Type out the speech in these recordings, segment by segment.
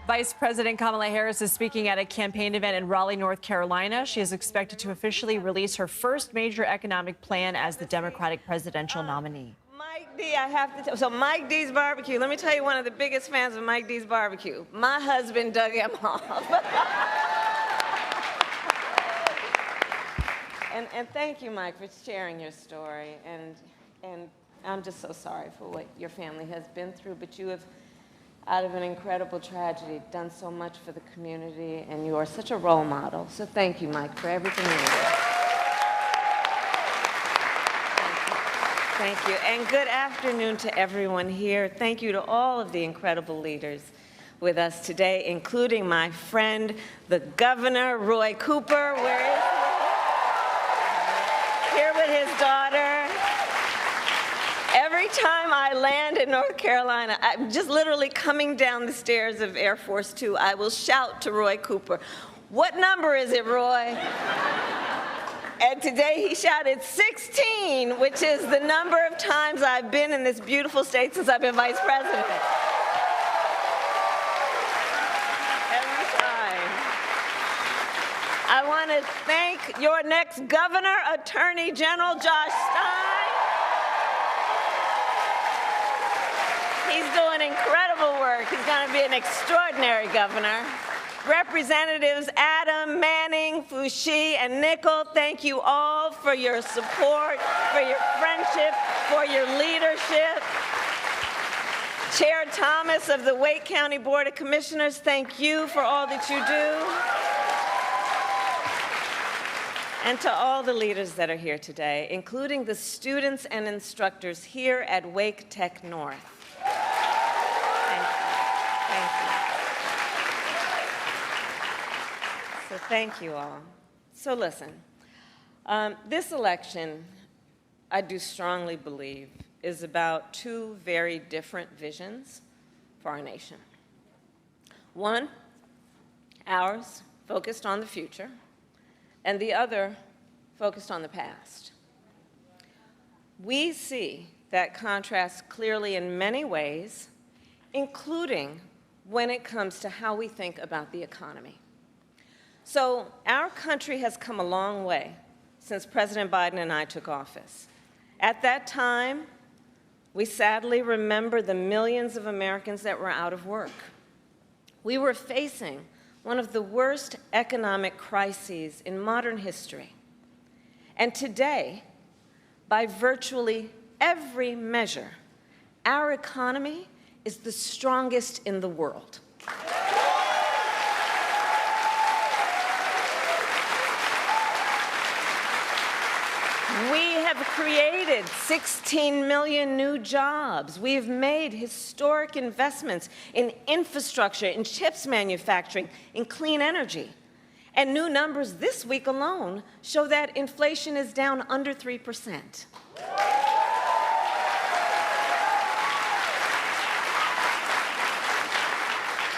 Vice President Kamala Harris is speaking at a campaign event in Raleigh, North Carolina. She is expected to officially release her first major economic plan as the Democratic presidential nominee. Mike D, I have to tell. So Mike D's barbecue, let me tell you one of the biggest fans of Mike D's barbecue. My husband dug him off. and thank you, Mike, for sharing your story. And I'm just so sorry for what your family has been through, but you have, out of an incredible tragedy, done so much for the community, and you are such a role model. So thank you, Mike, for everything you do. Thank you. And good afternoon to everyone here. Thank you to all of the incredible leaders with us today, including my friend, the Governor, Roy Cooper. Where is he? Here with his daughter. Every time I land in North Carolina, I'm just literally coming down the stairs of Air Force Two, I will shout to Roy Cooper, "What number is it, Roy?" And today he shouted 16, which is the number of times I've been in this beautiful state since I've been vice president. Every time. I want to thank your next governor, Attorney General Josh Stein. He's doing incredible work. He's going to be an extraordinary governor. Representatives Adam, Manning, Foushee, and Nickel, thank you all for your support, for your friendship, for your leadership. Chair Thomas of the Wake County Board of Commissioners, thank you for all that you do. And to all the leaders that are here today, including the students and instructors here at Wake Tech North. So thank you all. So listen, this election, I do strongly believe, is about two very different visions for our nation. One, ours, focused on the future, and the other, focused on the past. We see that contrast clearly in many ways, including when it comes to how we think about the economy. So our country has come a long way since President Biden and I took office. At that time, we sadly remember the millions of Americans that were out of work. We were facing one of the worst economic crises in modern history. And today, by virtually every measure, our economy is the strongest in the world. We have created 16 million new jobs. We've made historic investments in infrastructure, in chips manufacturing, in clean energy. And new numbers this week alone show that inflation is down under 3%.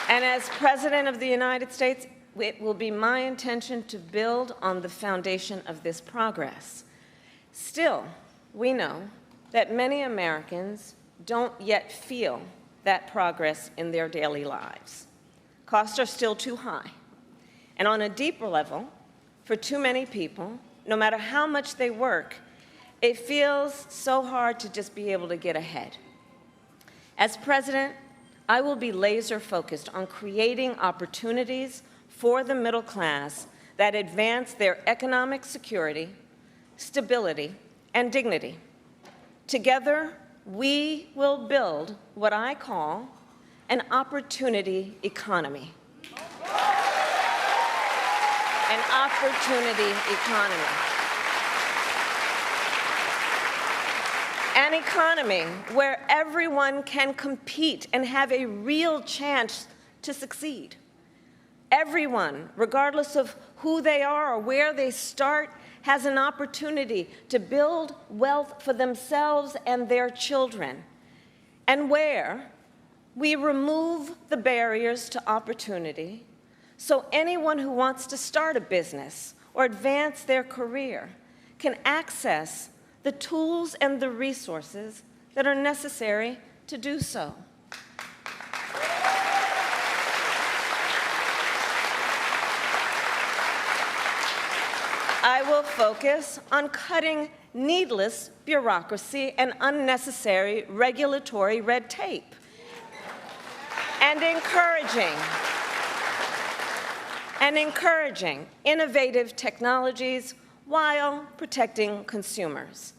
And as President of the United States, it will be my intention to build on the foundation of this progress. Still, we know that many Americans don't yet feel that progress in their daily lives. Costs are still too high. And on a deeper level, for too many people, no matter how much they work, it feels so hard to just be able to get ahead. As president, I will be laser-focused on creating opportunities for the middle class that advance their economic security, stability, and dignity. Together, we will build what I call an opportunity economy. An opportunity economy. An economy where everyone can compete and have a real chance to succeed. Everyone, regardless of who they are or where they start, has an opportunity to build wealth for themselves and their children, and where we remove the barriers to opportunity so anyone who wants to start a business or advance their career can access the tools and the resources that are necessary to do so. will focus on cutting needless bureaucracy and unnecessary regulatory red tape, and encouraging innovative technologies while protecting consumers,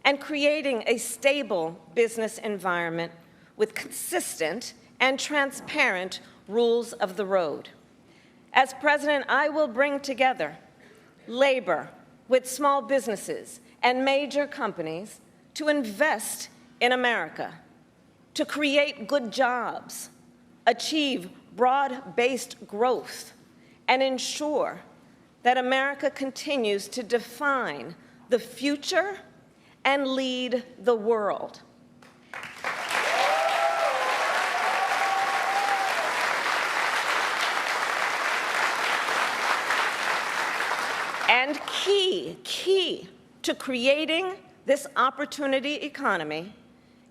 and creating a stable business environment with consistent and transparent rules of the road. As president, I will bring together labor with small businesses and major companies to invest in America, to create good jobs, achieve broad-based growth, and ensure that America continues to define the future and lead the world. And key to creating this opportunity economy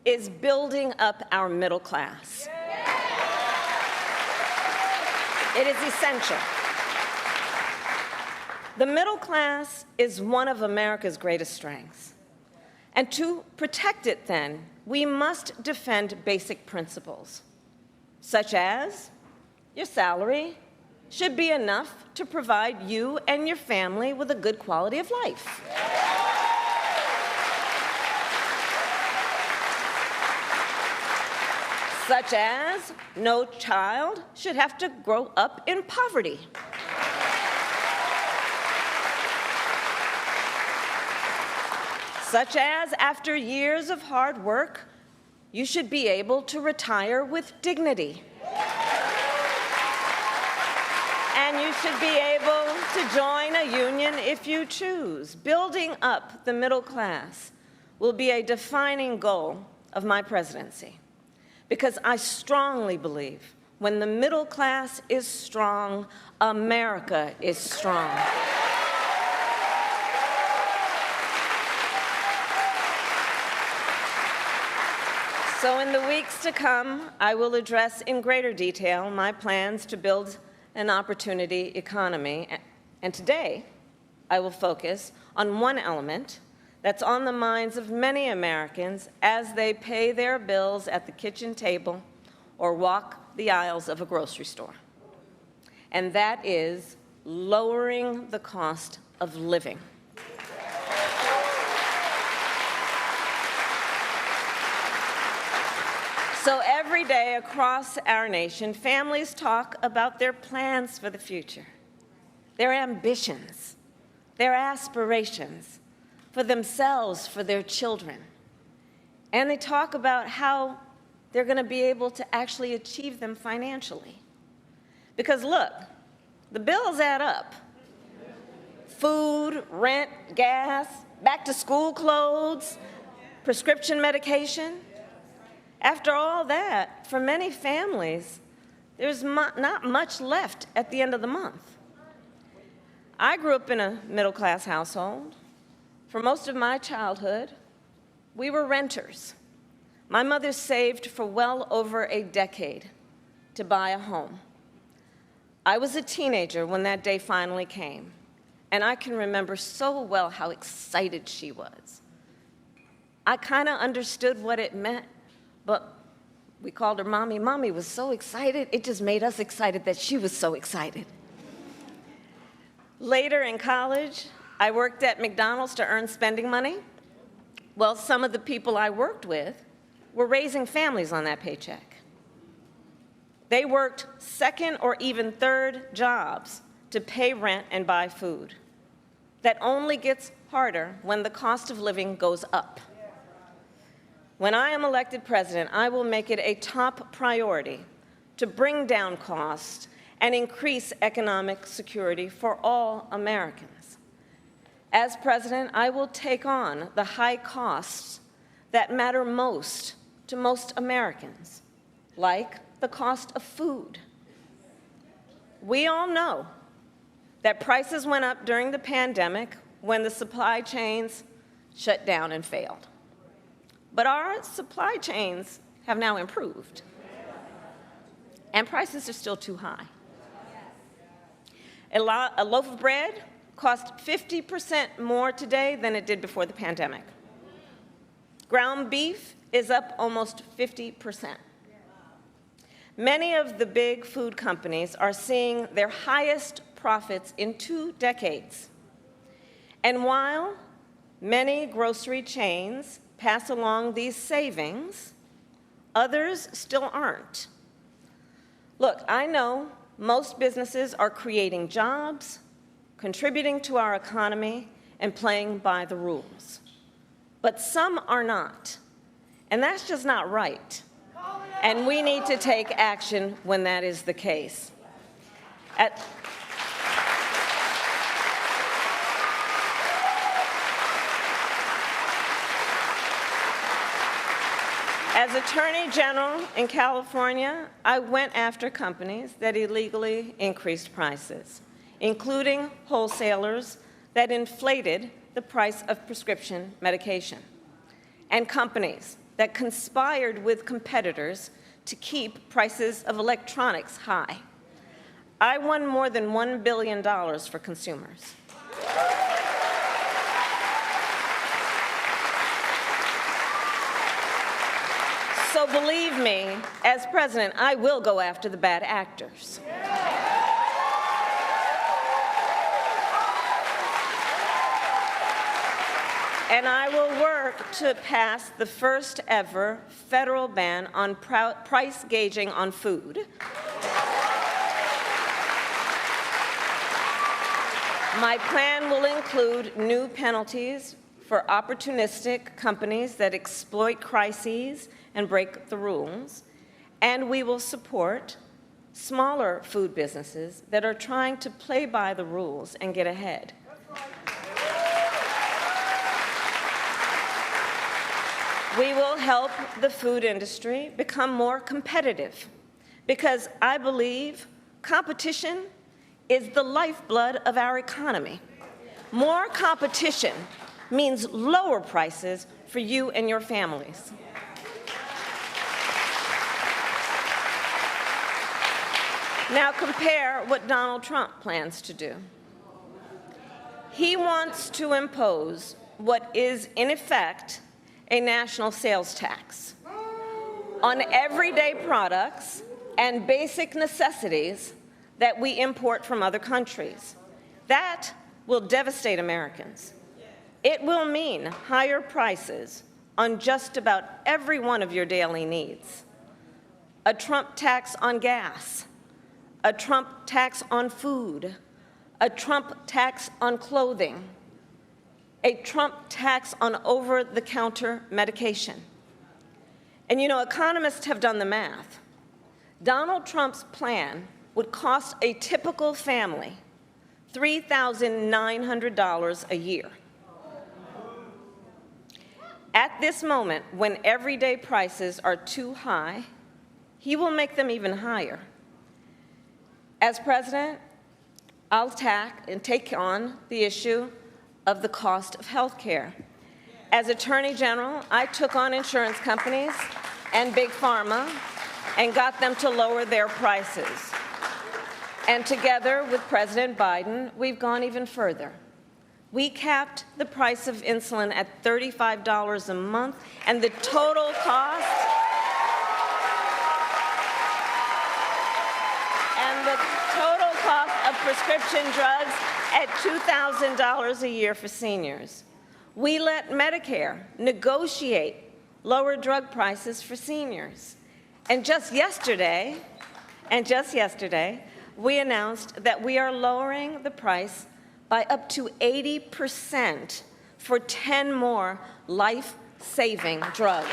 is building up our middle class. It is essential. The middle class is one of America's greatest strengths. And to protect it, then, we must defend basic principles, such as your salary should be enough to provide you and your family with a good quality of life. Such as no child should have to grow up in poverty. Such as after years of hard work, you should be able to retire with dignity. And you should be able to join a union if you choose. Building up the middle class will be a defining goal of my presidency, because I strongly believe when the middle class is strong, America is strong. So in the weeks to come, I will address in greater detail my plans to build an opportunity economy. And today, I will focus on one element that's on the minds of many Americans as they pay their bills at the kitchen table or walk the aisles of a grocery store. And that is lowering the cost of living. So every day across our nation, families talk about their plans for the future, their ambitions, their aspirations for themselves, for their children. And they talk about how they're going to be able to actually achieve them financially. Because look, the bills add up. Food, rent, gas, back-to-school clothes, prescription medication. After all that, for many families, there's not much left at the end of the month. I grew up in a middle-class household. For most of my childhood, we were renters. My mother saved for well over a decade to buy a home. I was a teenager when that day finally came, and I can remember so well how excited she was. I kind of understood what it meant, but we called her Mommy. Mommy was so excited, it just made us excited that she was so excited. Later in college, I worked at McDonald's to earn spending money. Well, some of the people I worked with were raising families on that paycheck. They worked second or even third jobs to pay rent and buy food. That only gets harder when the cost of living goes up. When I am elected president, I will make it a top priority to bring down costs and increase economic security for all Americans. As president, I will take on the high costs that matter most to most Americans, like the cost of food. We all know that prices went up during the pandemic when the supply chains shut down and failed. But our supply chains have now improved, and prices are still too high. A loaf of bread costs 50% more today than it did before the pandemic. Ground beef is up almost 50%. Many of the big food companies are seeing their highest profits in 2 decades. And while many grocery chains pass along these savings, others still aren't. Look, I know most businesses are creating jobs, contributing to our economy, and playing by the rules. But some are not. And that's just not right. And we need to take action when that is the case. As Attorney General in California, I went after companies that illegally increased prices, including wholesalers that inflated the price of prescription medication, and companies that conspired with competitors to keep prices of electronics high. I won more than $1 billion for consumers. So believe me, as president, I will go after the bad actors. And I will work to pass the first ever federal ban on price gauging on food. My plan will include new penalties for opportunistic companies that exploit crises and break the rules, and we will support smaller food businesses that are trying to play by the rules and get ahead. We will help the food industry become more competitive, because I believe competition is the lifeblood of our economy. More competition means lower prices for you and your families. Now compare what Donald Trump plans to do. He wants to impose what is, in effect, a national sales tax on everyday products and basic necessities that we import from other countries. That will devastate Americans. It will mean higher prices on just about every one of your daily needs. A Trump tax on gas, a Trump tax on food, a Trump tax on clothing, a Trump tax on over-the-counter medication. And you know, economists have done the math. Donald Trump's plan would cost a typical family $3,900 a year. At this moment, when everyday prices are too high, he will make them even higher. As president, I'll take on the issue of the cost of health care. As Attorney General, I took on insurance companies and Big Pharma and got them to lower their prices. And together with President Biden, we've gone even further. We capped the price of insulin at $35 a month, and the total cost of prescription drugs at $2,000 a year for seniors. We let Medicare negotiate lower drug prices for seniors. And just yesterday, we announced that we are lowering the price by up to 80% for 10 more life-saving drugs.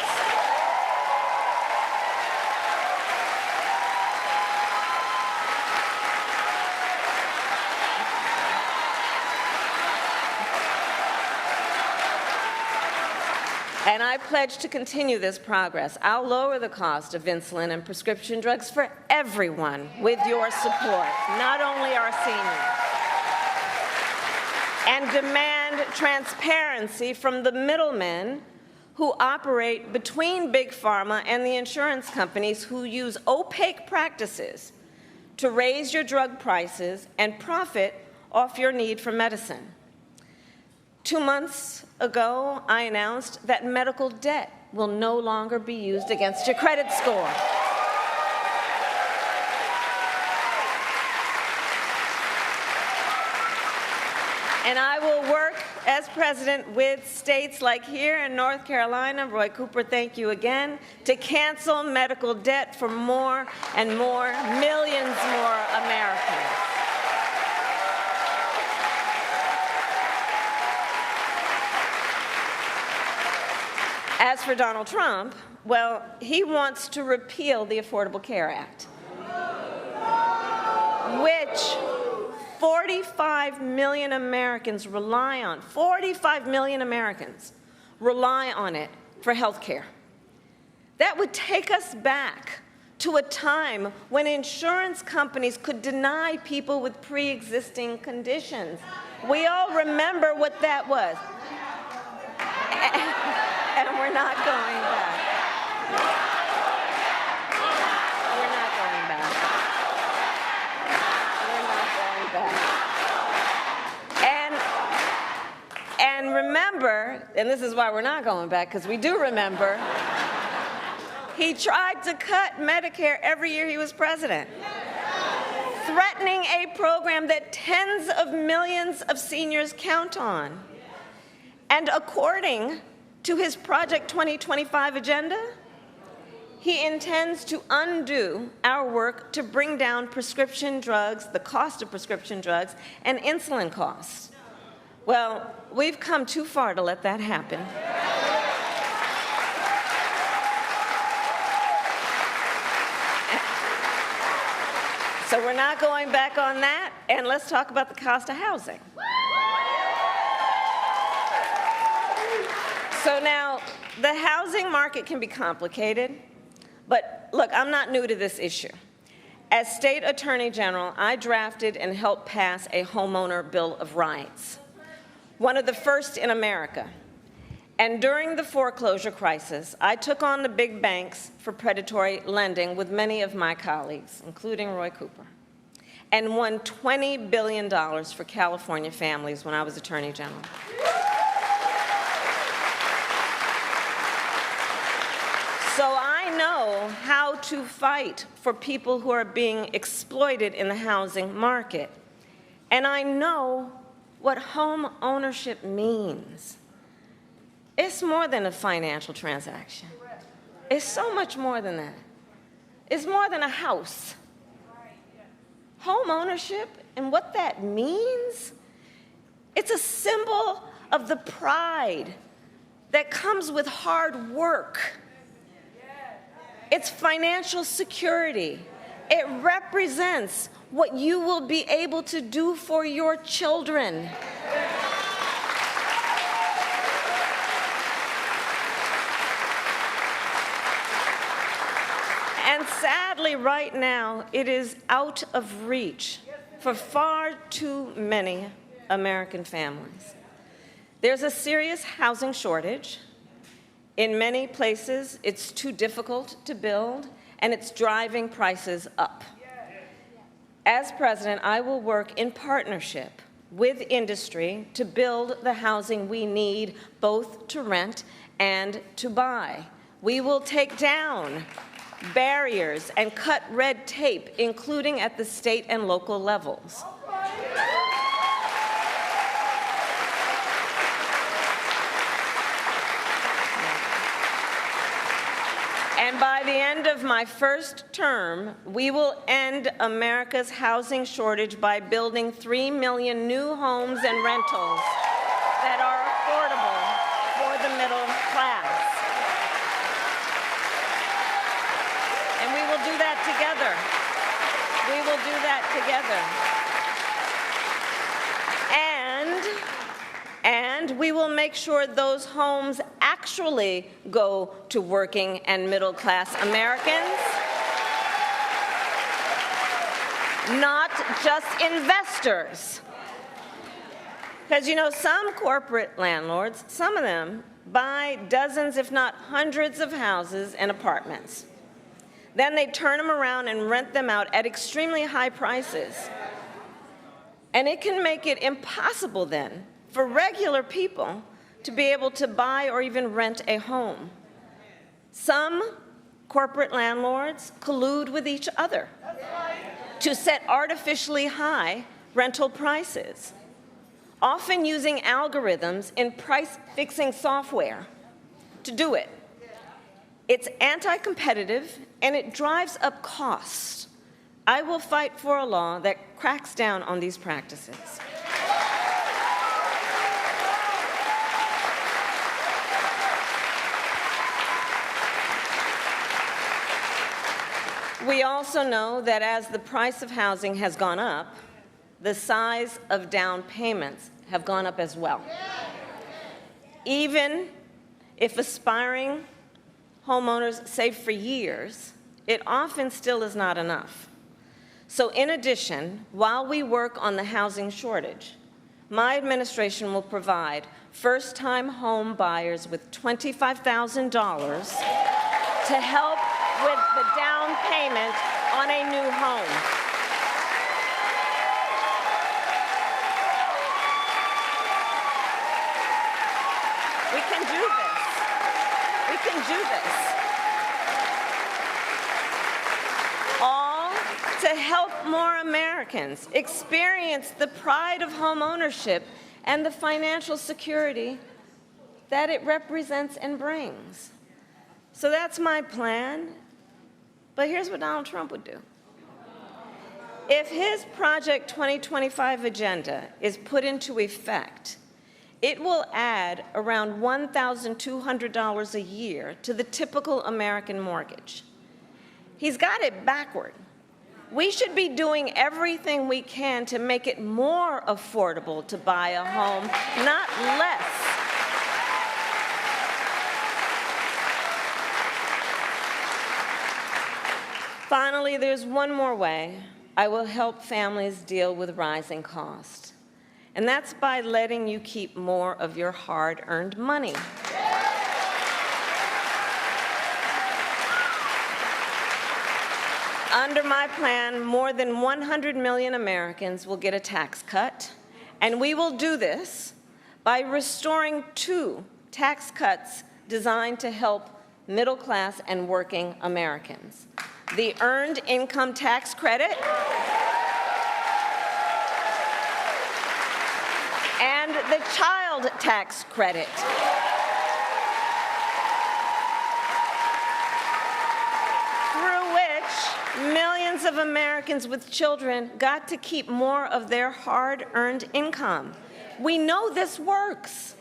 And I pledge to continue this progress. I'll lower the cost of insulin and prescription drugs for everyone with your support, not only our seniors. And demand transparency from the middlemen who operate between Big Pharma and the insurance companies who use opaque practices to raise your drug prices and profit off your need for medicine. 2 months ago, I announced that medical debt will no longer be used against your credit score. And I will work as president with states like here in North Carolina, Roy Cooper, thank you again, to cancel medical debt for more and more, millions more Americans. As for Donald Trump, well, he wants to repeal the Affordable Care Act, which 45 million Americans rely on. 45 million Americans rely on it for health care. That would take us back to a time when insurance companies could deny people with pre-existing conditions. We all remember what that was. And we're not going back. We're not going back. We're not going back. And remember, and this is why we're not going back, because we do remember, he tried to cut Medicare every year he was president, threatening a program that tens of millions of seniors count on. And according to his Project 2025 agenda, he intends to undo our work to bring down prescription drugs, the cost of prescription drugs, and insulin costs. Well, we've come too far to let that happen. So we're not going back on that, and let's talk about the cost of housing. So now, the housing market can be complicated, but look, I'm not new to this issue. As State Attorney General, I drafted and helped pass a homeowner Bill of Rights, one of the first in America. And during the foreclosure crisis, I took on the big banks for predatory lending with many of my colleagues, including Roy Cooper, and won $20 billion for California families when I was Attorney General. So I know how to fight for people who are being exploited in the housing market. And I know what home ownership means. It's more than a financial transaction. It's so much more than that. It's more than a house. Home ownership and what that means, it's a symbol of the pride that comes with hard work. It's financial security. It represents what you will be able to do for your children. And sadly, right now, it is out of reach for far too many American families. There's a serious housing shortage. In many places, it's too difficult to build, and it's driving prices up. As president, I will work in partnership with industry to build the housing we need, both to rent and to buy. We will take down barriers and cut red tape, including at the state and local levels. And by the end of my first term, we will end America's housing shortage by building 3 million new homes and rentals that are affordable for the middle class. And we will do that together. We will do that together. And we will make sure those homes actually go to working and middle-class Americans, not just investors. Because, you know, some corporate landlords, some of them, buy dozens, if not hundreds, of houses and apartments. Then they turn them around and rent them out at extremely high prices. And it can make it impossible then for regular people to be able to buy or even rent a home. Some corporate landlords collude with each other to set artificially high rental prices, often using algorithms in price-fixing software to do it. It's anti-competitive, and it drives up costs. I will fight for a law that cracks down on these practices. We also know that as the price of housing has gone up, the size of down payments have gone up as well. Even if aspiring homeowners save for years, it often still is not enough. So in addition, while we work on the housing shortage, my administration will provide first-time home buyers with $25,000 to help with the down payment on a new home. We can do this. We can do this. All to help more Americans experience the pride of home ownership and the financial security that it represents and brings. So that's my plan. But here's what Donald Trump would do. If his Project 2025 agenda is put into effect, it will add around $1,200 a year to the typical American mortgage. He's got it backward. We should be doing everything we can to make it more affordable to buy a home, not less. Finally, there's one more way I will help families deal with rising costs, and that's by letting you keep more of your hard-earned money. Under my plan, more than 100 million Americans will get a tax cut, and we will do this by restoring 2 tax cuts designed to help middle-class and working Americans: the Earned Income Tax Credit and the Child Tax Credit. Through which millions of Americans with children got to keep more of their hard-earned income. We know this works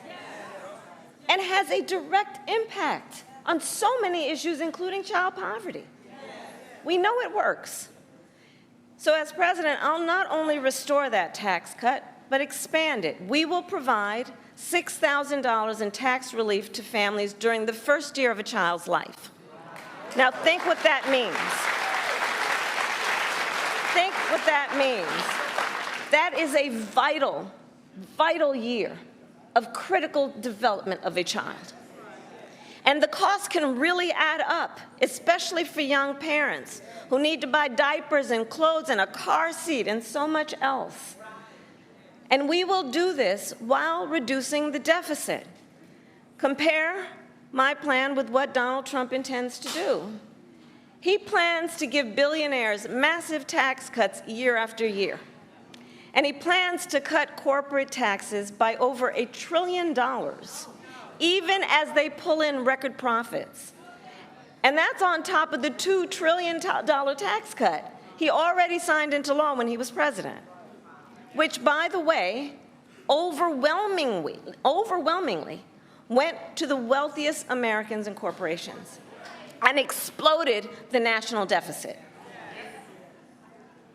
and has a direct impact on so many issues, including child poverty. We know it works. So as president, I'll not only restore that tax cut, but expand it. We will provide $6,000 in tax relief to families during the first year of a child's life. Now think what that means. Think what that means. That is a vital, vital year of critical development of a child. And the cost can really add up, especially for young parents who need to buy diapers and clothes and a car seat and so much else. And we will do this while reducing the deficit. Compare my plan with what Donald Trump intends to do. He plans to give billionaires massive tax cuts year after year. And he plans to cut corporate taxes by over $1 trillion. Even as they pull in record profits. And that's on top of the $2 trillion tax cut he already signed into law when he was president, which, by the way, overwhelmingly went to the wealthiest Americans and corporations and exploded the national deficit.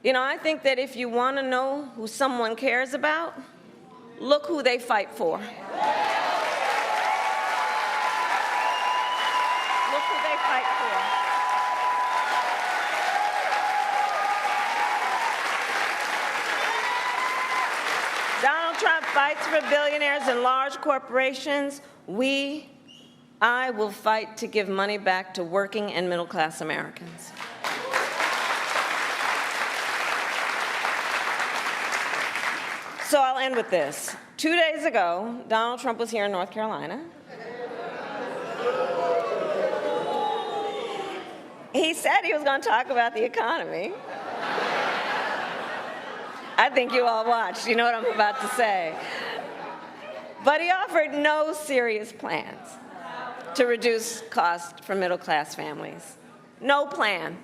You know, I think that if you want to know who someone cares about, look who they fight for. Donald Trump fights for billionaires and large corporations. I will fight to give money back to working and middle-class Americans. So I'll end with this. 2 days ago, Donald Trump was here in North Carolina. He said he was going to talk about the economy. I think you all watched. You know what I'm about to say. But he offered no serious plans to reduce costs for middle-class families. No plan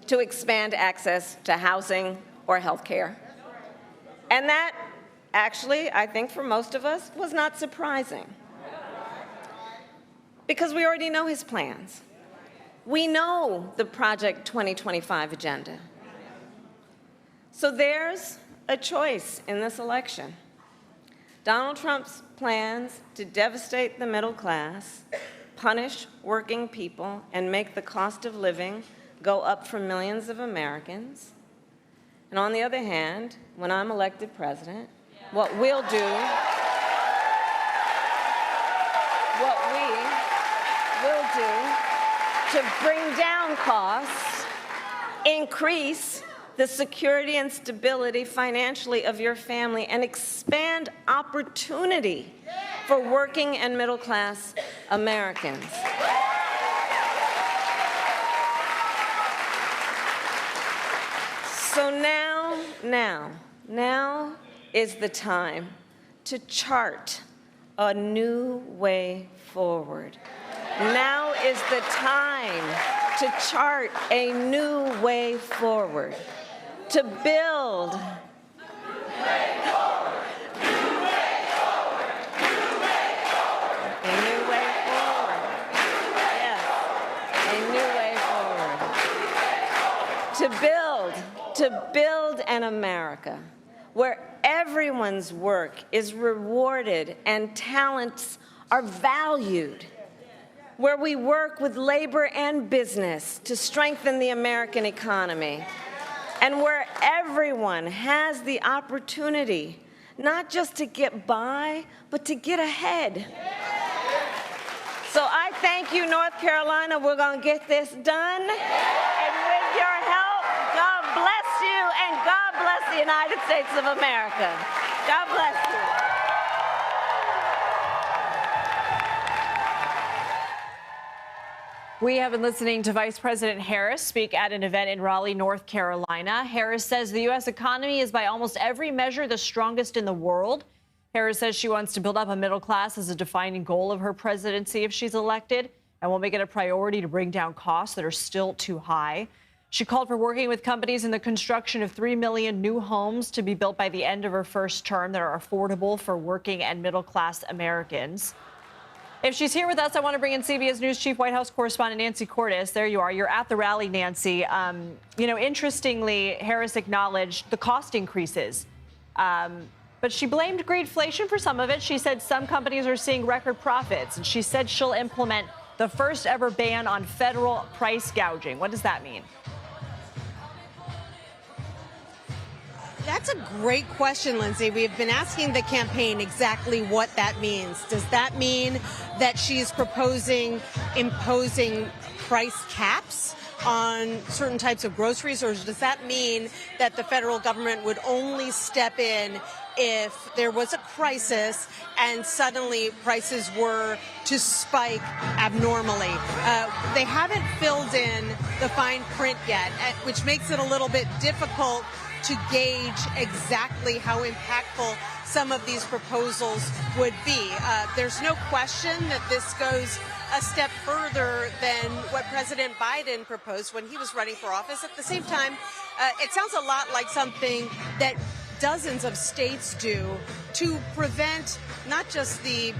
to expand access to housing or health care. And that, actually, I think for most of us, was not surprising. Because we already know his plans. We know the Project 2025 agenda. So there's a choice in this election. Donald Trump's plans to devastate the middle class, punish working people, and make the cost of living go up for millions of Americans. And on the other hand, when I'm elected president, what we will do to bring down costs, increase the security and stability financially of your family, and expand opportunity for working and middle-class Americans. So now is the time to chart a new way forward. Now is the time to chart a new way forward, to build to build an America where everyone's work is rewarded and talents are valued, where we work with labor and business to strengthen the American economy, and where everyone has the opportunity not just to get by, but to get ahead. So I thank you, North Carolina. We're going to get this done. And with your help, God bless you, and God bless the United States of America. God bless you. We have been listening to Vice President Harris speak at an event in Raleigh, North Carolina. Harris says the U.S. economy is by almost every measure the strongest in the world. Harris says she wants to build up a middle class as a defining goal of her presidency if she's elected, and will make it a priority to bring down costs that are still too high. She called for working with companies in the construction of 3 million new homes to be built by the end of her first term that are affordable for working and middle class Americans. If she's here with us, I want to bring in CBS News Chief White House correspondent Nancy Cordes. There you are. You're at the rally, Nancy. Interestingly, Harris acknowledged the cost increases. But she blamed greedflation for some of it. She said some companies are seeing record profits. And she said she'll implement the first ever ban on federal price gouging. What does that mean? That's a great question, Lindsay. We've been asking the campaign exactly what that means. Does that mean that she's proposing imposing price caps on certain types of groceries, or does that mean that the federal government would only step in if there was a crisis and suddenly prices were to spike abnormally? They haven't filled in the fine print yet, which makes it a little bit difficult to gauge exactly how impactful some of these proposals would be. There's no question that this goes a step further than what President Biden proposed when he was running for office. At the same time, it sounds a lot like something that dozens of states do to prevent not just the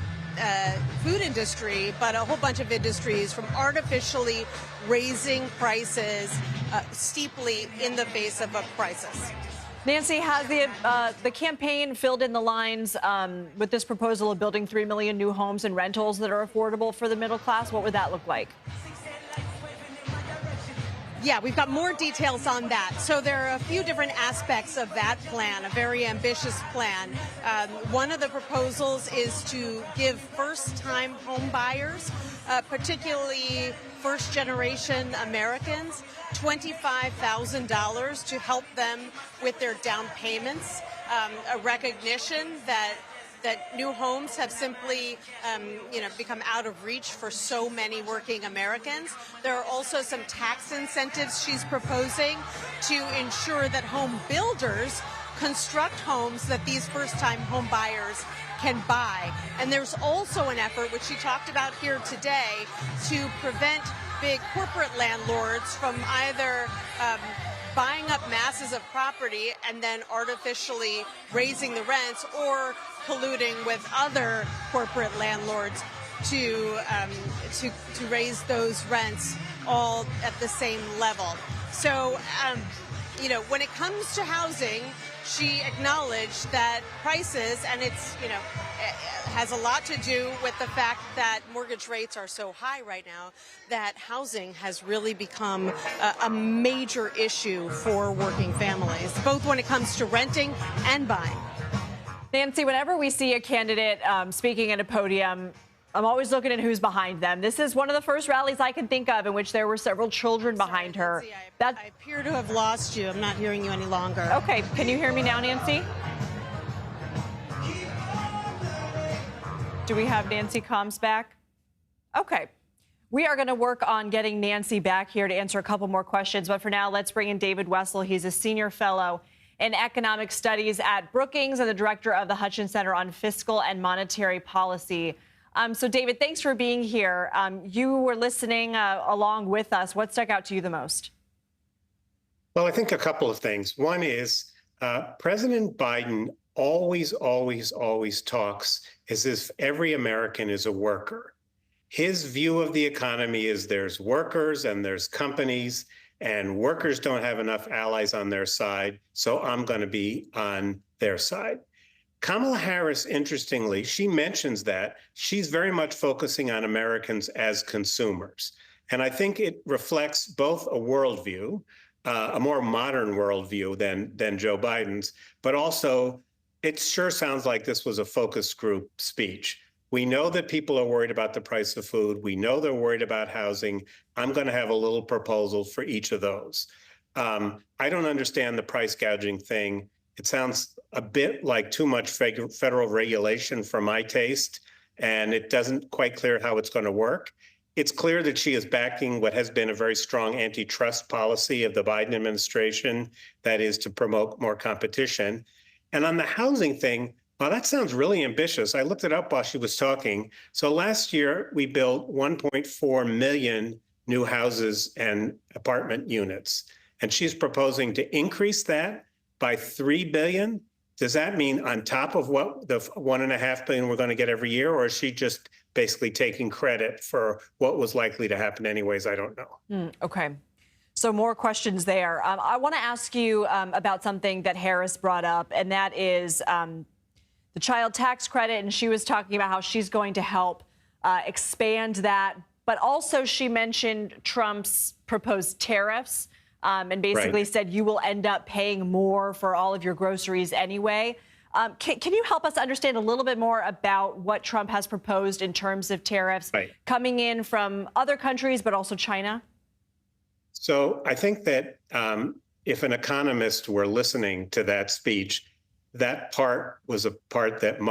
food industry, but a whole bunch of industries from artificially raising prices steeply in the face of a crisis. Nancy, has the campaign filled in the lines with this proposal of building 3 million new homes and rentals that are affordable for the middle class? What would that look like? Yeah, we've got more details on that. So there are a few different aspects of that plan, a very ambitious plan. One of the proposals is to give first-time home buyers, particularly first-generation Americans, $25,000 to help them with their down payments, a recognition that new homes have simply, become out of reach for so many working Americans. There are also some tax incentives she's proposing to ensure that home builders construct homes that these first-time home buyers can buy. And there's also an effort, which she talked about here today, to prevent big corporate landlords from either buying up masses of property and then artificially raising the rents or colluding with other corporate landlords to raise those rents all at the same level. So, when it comes to housing, she acknowledged that prices, and it's, has a lot to do with the fact that mortgage rates are so high right now, that housing has really become a major issue for working families, both when it comes to renting and buying. Nancy, whenever we see a candidate speaking at a podium, I'm always looking at who's behind them. This is one of the first rallies I can think of in which there were several children behind her. Nancy, I appear to have lost you. I'm not hearing you any longer. Okay, can you hear me now, Nancy? Do we have Nancy comms back? Okay. We are going to work on getting Nancy back here to answer a couple more questions. But for now, let's bring in David Wessel. He's a senior fellow in economic studies at Brookings and the director of the Hutchins Center on Fiscal and Monetary Policy. So, David, thanks for being here. You were listening along with us. What stuck out to you the most? Well, I think a couple of things. One is President Biden always talks as if every American is a worker. His view of the economy is there's workers and there's companies, and workers don't have enough allies on their side, so I'm going to be on their side. Kamala Harris, interestingly, she mentions that she's very much focusing on Americans as consumers. And I think it reflects both a worldview, a more modern worldview than Joe Biden's, but also it sure sounds like this was a focus group speech. We know that people are worried about the price of food. We know they're worried about housing. I'm going to have a little proposal for each of those. I don't understand the price gouging thing. It sounds a bit like too much federal regulation for my taste, and it doesn't quite clear how it's going to work. It's clear that she is backing what has been a very strong antitrust policy of the Biden administration, that is to promote more competition. And on the housing thing, well, that sounds really ambitious. I looked it up while she was talking. So last year, we built 1.4 million new houses and apartment units. And she's proposing to increase that by 3 billion. Does that mean on top of what the 1.5 billion we're going to get every year, or is she just basically taking credit for what was likely to happen anyways? I don't know. Okay. So more questions there. I want to ask you about something that Harris brought up, and that is the child tax credit. And she was talking about how she's going to help expand that. But also she mentioned Trump's proposed tariffs and basically said you will end up paying more for all of your groceries anyway. Can you help us understand a little bit more about what Trump has proposed in terms of tariffs coming in from other countries, but also China? So I think that if an economist were listening to that speech, that part was a part that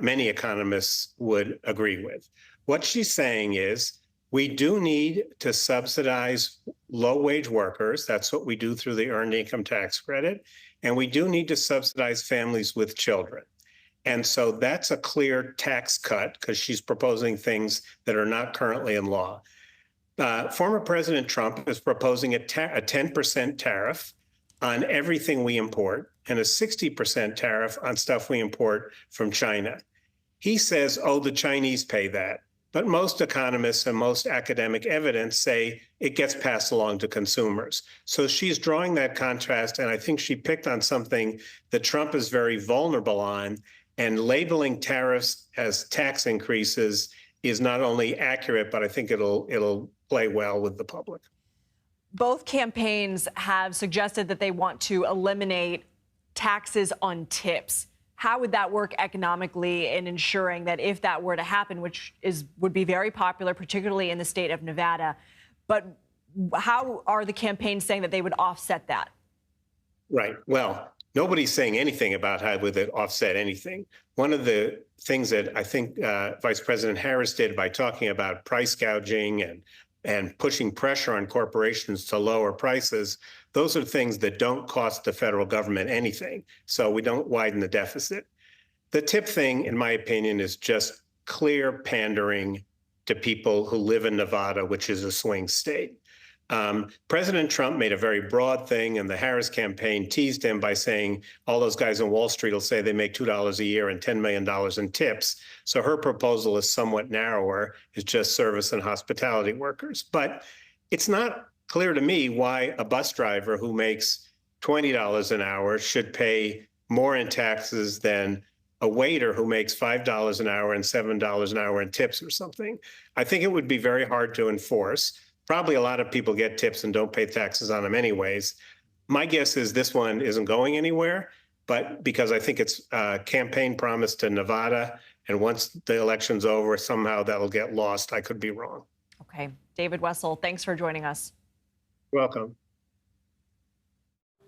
many economists would agree with. What she's saying is we do need to subsidize low-wage workers. That's what we do through the Earned Income Tax Credit. And we do need to subsidize families with children. And so that's a clear tax cut because she's proposing things that are not currently in law. Former President Trump is proposing a 10% tariff on everything we import and a 60% tariff on stuff we import from China. He says, oh, the Chinese pay that. But most economists and most academic evidence say it gets passed along to consumers. So she's drawing that contrast, and I think she picked on something that Trump is very vulnerable on, and labeling tariffs as tax increases is not only accurate, but I think it'll play well with the public. Both campaigns have suggested that they want to eliminate taxes on tips. How would that work economically in ensuring that if that were to happen, which would be very popular, particularly in the state of Nevada, but how are the campaigns saying that they would offset that? Right. Well, nobody's saying anything about how would it offset anything. One of the things that I think Vice President Harris did by talking about price gouging and pushing pressure on corporations to lower prices, those are things that don't cost the federal government anything. So we don't widen the deficit. The tip thing, in my opinion, is just clear pandering to people who live in Nevada, which is a swing state. President Trump made a very broad thing, and the Harris campaign teased him by saying all those guys on Wall Street will say they make $2 a year and $10 million in tips. So her proposal is somewhat narrower, it's just service and hospitality workers. But it's not clear to me why a bus driver who makes $20 an hour should pay more in taxes than a waiter who makes $5 an hour and $7 an hour in tips or something. I think it would be very hard to enforce. Probably a lot of people get tips and don't pay taxes on them anyways. My guess is this one isn't going anywhere, but because I think it's a campaign promise to Nevada, and once the election's over, somehow that'll get lost. I could be wrong. Okay. David Wessel, thanks for joining us. Welcome.